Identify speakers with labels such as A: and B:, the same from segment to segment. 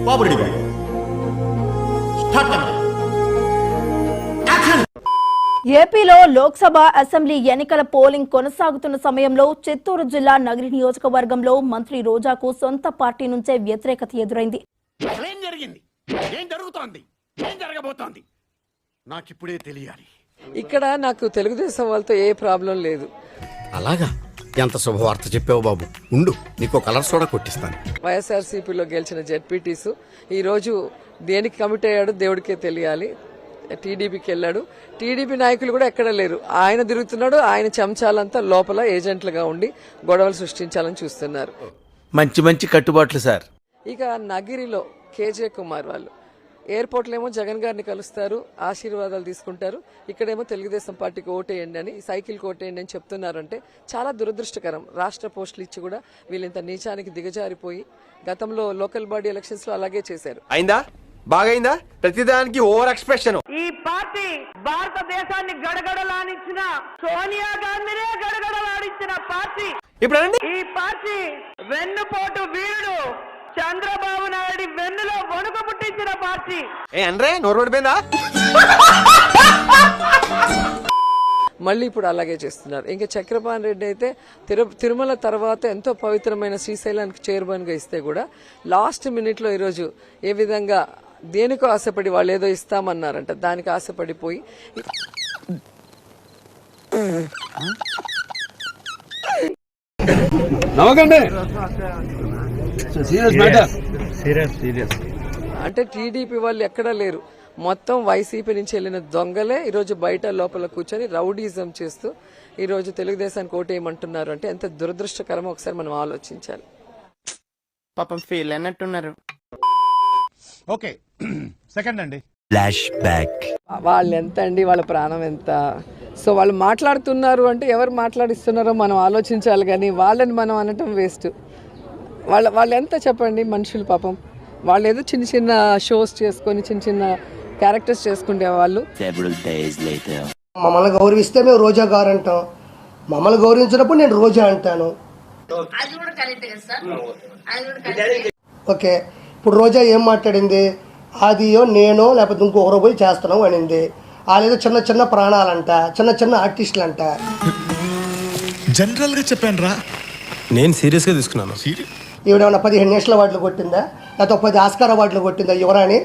A: Babureddy start.
B: ఏపీలో Lok Sabha assembly ఎన్నికల polling కొనసాగుతున్న సమయంలో చిత్తూరు జిల్లా నగరి నియోజకవర్గంలో మంత్రి రోజాకు సొంత పార్టీ నుంచే వ్యతిరేకత ఎదురైంది.
A: ఏం జరిగింది, ఏం జరుగుతోంది, ఏం జరగబోతోంది నాకిప్పుడే తెలియాలి.
C: ఇక్కడ నాకు తెలుగుదేశం వాళ్ళతో ఏ ప్రాబ్లం లేదు.
A: అలాగా, ఎంత శుభవార్త చెప్పావు బాబు. ఉండు, నీకు కలర్ సోడా కొట్టిస్తాను.
C: వైఎస్ఆర్సీపీలో గెలిచిన జెడ్పీటీసు ఈ రోజు దేనికి కమిట్ అయ్యాడు దేవుడికే తెలియాలి. టీడీపీకి వెళ్ళాడు. టీడీపీ నాయకులు కూడా ఎక్కడ లేరు. ఆయన తిరుగుతున్నాడు. ఆయన చెంచాలంతా లోపల ఏజెంట్లుగా ఉండి గొడవలు సృష్టించాలని చూస్తున్నారు.
D: మంచి మంచి కట్టుబాట్లు సార్.
C: ఇక నగిరిలో కేజే కుమార్ వాళ్ళు ఎయిర్పోర్ట్లో ఏమో జగన్ గారిని కలుస్తారు, ఆశీర్వాదాలు తీసుకుంటారు. ఇక్కడేమో తెలుగుదేశం పార్టీకి ఓటేయండి అని, సైకిల్కి ఓటేయండి అని చెప్తున్నారంటే చాలా దురదృష్టకరం. రాష్ట్ర పోస్టులు ఇచ్చి కూడా వీళ్ళింత నీచానికి దిగజారిపోయి గతంలో లోకల్ బాడీ ఎలక్షన్స్ లో అలాగే చేశారు.
D: అయిందా, బాగైందా? ప్రతిదానికి ఓవర్ ఎక్స్ప్రెషన్.
E: ఈ పార్టీ భారతదేశాన్ని గడగడలాడించిన సోనియా గాంధీనే గడగడలాడించిన పార్టీ.
D: ఇప్పుడు
E: ఈ పార్టీ వెన్నుపోటు వీరుడు చంద్రబాబు నాయుడు వెన్నులో వణుకు పుట్టించిన పార్టీ.
D: అంటే నోరు పడిపోయిందా?
C: మళ్ళీ ఇప్పుడు అలాగే చేస్తున్నారు. ఇంకా చక్రపాణి రెడ్డి అయితే తిరుమల తర్వాత ఎంతో పవిత్రమైన శ్రీశైలానికి చైర్మన్ గా ఇస్తే కూడా లాస్ట్ మినిట్ లో ఈరోజు ఏ విధంగా దేనికో ఆశపడి వాళ్ళు ఏదో ఇస్తామన్నారంట, దానికి ఆశపడిపోయి అంటే టీడీపీ వాళ్ళు ఎక్కడా లేరు. మొత్తం వైసీపీ నుంచి వెళ్ళిన దొంగలే ఈరోజు బయట లోపల కూర్చొని రౌడీజం చేస్తూ ఈరోజు తెలుగుదేశానికి ఓటేయమంటున్నారు. అంటే ఎంత దురదృష్టకరమో ఒకసారి మనం ఆలోచించాలి.
F: పాపం ఫీల్ అన్నట్టున్నారు.
G: ఓకే, సెకండ్ అండి.
D: Flash back.
C: వాళ్ళు ఎంత అండి, వాళ్ళ ప్రాణం ఎంత? సో వాళ్ళు మాట్లాడుతున్నారు అంటే ఎవరు మాట్లాడిస్తున్నారో మనం ఆలోచించాలి, కానీ వాళ్ళని మనం అనటం వేస్ట్. వాళ్ళు ఎంత చెప్పండి మనుషులు. పాపం వాళ్ళు ఏదో చిన్న చిన్న షోస్ చేసుకొని చిన్న చిన్న క్యారెక్టర్స్ చేసుకుంటే వాళ్ళు.
H: మమ్మల్ని గౌరవిస్తే మేము రోజా గారు అంటాం, మమ్మల్ని గౌరవించినప్పుడు నేను రోజా అంటాను. ఓకే, ఇప్పుడు రోజా ఏం మాట్లాడింది? అదియో నేనో లేకపోతే ఇంకొకరు పోయి చేస్తున్నాం అనింది. వాళ్ళేదో చిన్న చిన్న ప్రాణాలంట, చిన్న చిన్న ఆర్టిస్టులు అంట.
G: జనరల్ గా చెప్పాను రా,
D: నేను సీరియస్ గా తీసుకున్నాను.
H: ఈవిడేమన్నా 15 నేషనల్ అవార్డులు కొట్టిందా, లేకపోతే 10 ఆస్కార్ అవార్డులు కొట్టిందా యువరాణి?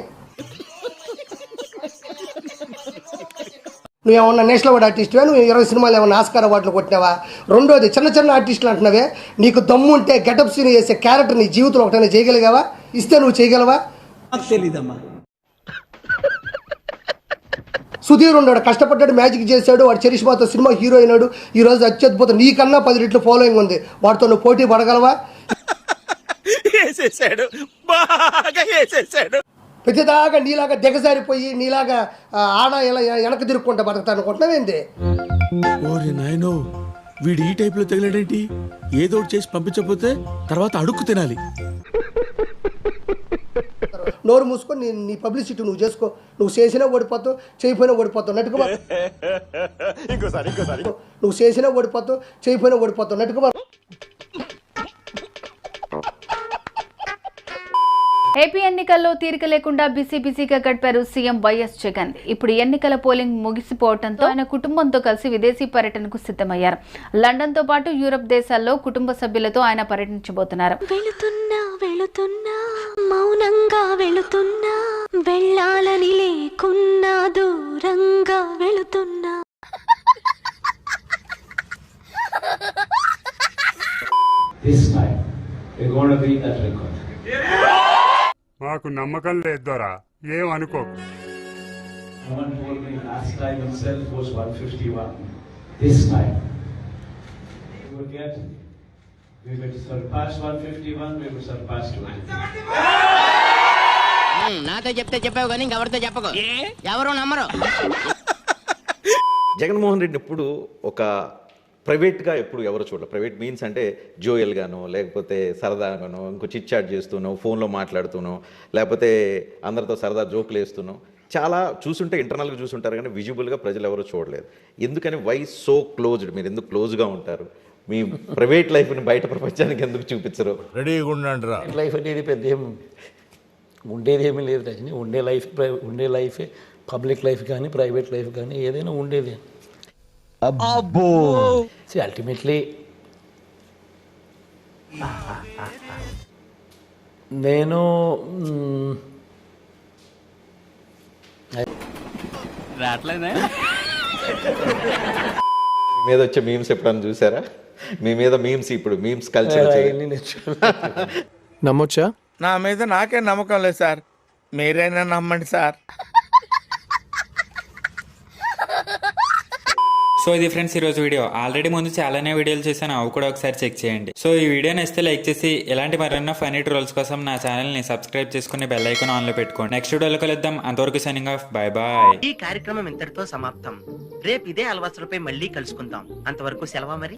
H: నువ్వేమన్నా నేషనల్ అవార్డు ఆర్టిస్టువే? నువ్వు 20 సినిమాలు ఏమన్నా ఆస్కార్ అవార్డులు కొట్టినావా? రెండోది, చిన్న చిన్న ఆర్టిస్టులు అంటున్నావే, నీకు దమ్ము ఉంటే గెటప్ సీన్ చేసే క్యారెక్టర్ నీ జీవితంలో ఒకటైనా చేయగలిగావా? ఇస్తే నువ్వు చేయగలవా? తెలీదమ్మా. సుధీర్ ఉన్నాడు, కష్టపడ్డాడు, మ్యాజిక్ చేశాడు, వాడు చరిష్మాతో సినిమా హీరో అయినాడు. ఈ రోజు అత్యద్భుతం, నీకన్నా 10 రెట్లు ఫాలోయింగ్ ఉంది. వాడితో నువ్వు పోటీ పడగలవా? ప్రతిదాకా నీలాగా దిగజారిపోయి నీలాగా ఆడ ఇలా వెనక తిరుక్కుంటా బతుకుతా అనుకుంటున్నావేంది?
G: ఓరి నాయనో, వీడు ఈ టైప్ లో తగిలాడేంటి? ఏదో చేసి పంపించకపోతే తర్వాత అడుక్కు తినాలి.
H: నోరు మూసుకొని నీ పబ్లిసిటీ నువ్వు చేసుకో. నువ్వు చేసినా ఓడిపోతావు, చేయకపోయినా ఓడిపోతావు నట్టుకుమా. నువ్వు చేసినా ఓడిపోతావు, చేయకపోయినా ఓడిపోతావు నట్టుకుమా.
I: ఏపీ ఎన్నికల్లో తీరిక లేకుండా బిజీగా గడిపారు సీఎం వైఎస్ జగన్. ఇప్పుడు ఎన్నికల పోలింగ్ ముగిసిపోవడంతో ఆయన కుటుంబంతో కలిసి విదేశీ పర్యటనకు సిద్ధమయ్యారు. లండన్ తో పాటు యూరప్ దేశాల్లో కుటుంబ సభ్యులతో ఆయన పర్యటించబోతున్నారు.
J: మౌనంగా వెళుతున్నా, వెళ్ళాలని లేకున్నా, దూరంగా వెళుతున్నా.
K: మాకు నమ్మకం లేదు దొరా, ఏం అనుకో.
F: నాతో చెప్తే చెప్పావు కానీ ఇంకెవరితో చెప్పకు, ఎవరు నమ్మరు.
L: జగన్మోహన్ రెడ్డి ఎప్పుడు ఒక ప్రైవేట్గా ఎప్పుడు ఎవరు చూడలేదు. ప్రైవేట్ మీన్స్ అంటే జోయల్గానో, లేకపోతే సరదాగానో, ఇంకో చిట్ చాట్ చేస్తున్నావు, ఫోన్లో మాట్లాడుతున్నావు, లేకపోతే అందరితో సరదా జోకులు వేస్తున్నావు. చాలా చూసుంటే ఇంటర్నల్గా చూసుంటారు కానీ విజిబుల్గా ప్రజలు ఎవరు చూడలేదు. ఎందుకని వై సో క్లోజ్డ్? మీరు ఎందుకు క్లోజ్గా ఉంటారు? మీ ప్రైవేట్ లైఫ్ని బయట ప్రపంచానికి ఎందుకు చూపించరు?
D: రెడీగా ఉండండి రా.
L: లైఫ్ అనేది పెద్ద ఏం
G: ఉండేది ఏమీ లేదు రజని. ఉండే లైఫే పబ్లిక్ లైఫ్ కానీ ప్రైవేట్ లైఫ్ కానీ ఏదైనా ఉండేది. అల్టిమేట్లీ నేను
L: మీ మీద వచ్చే మీమ్స్ ఎప్పుడన్నా చూసారా? మీ మీద మీమ్స్, ఇప్పుడు మీమ్స్ కల్చర్
D: నమ్మొచ్చా?
F: నా మీద నాకే నమ్మకం లేదు సార్, మీరైనా నమ్మండి సార్.
M: సో ఇది ఫ్రెండ్స్ ఈరోజు వీడియో. ఆల్రెడీ ముందు చాలానే వీడియోలు చేశాను, అవి కూడా ఒకసారి చెక్ చేయండి. సో ఈ వీడియో నచ్చితే లైక్ చేసి ఇలాంటి మరెన్నో ఫన్నీ ట్రోల్స్ కోసం నా ఛానల్ని సబ్స్క్రైబ్ చేసుకుని బెల్ ఐకాన్ ఆన్లో పెట్టుకోండి. నెక్స్ట్ వీడియోలో కలుద్దాం. అంతవరకు సైనింగ్ ఆఫ్. Bye bye.
F: ఈ కార్యక్రమం ఇంతటితో సమాప్తం. రేపు ఇదే అలవాసులపై మళ్ళీ కలుసుకుందాం. అంతవరకు సెలవు మరి.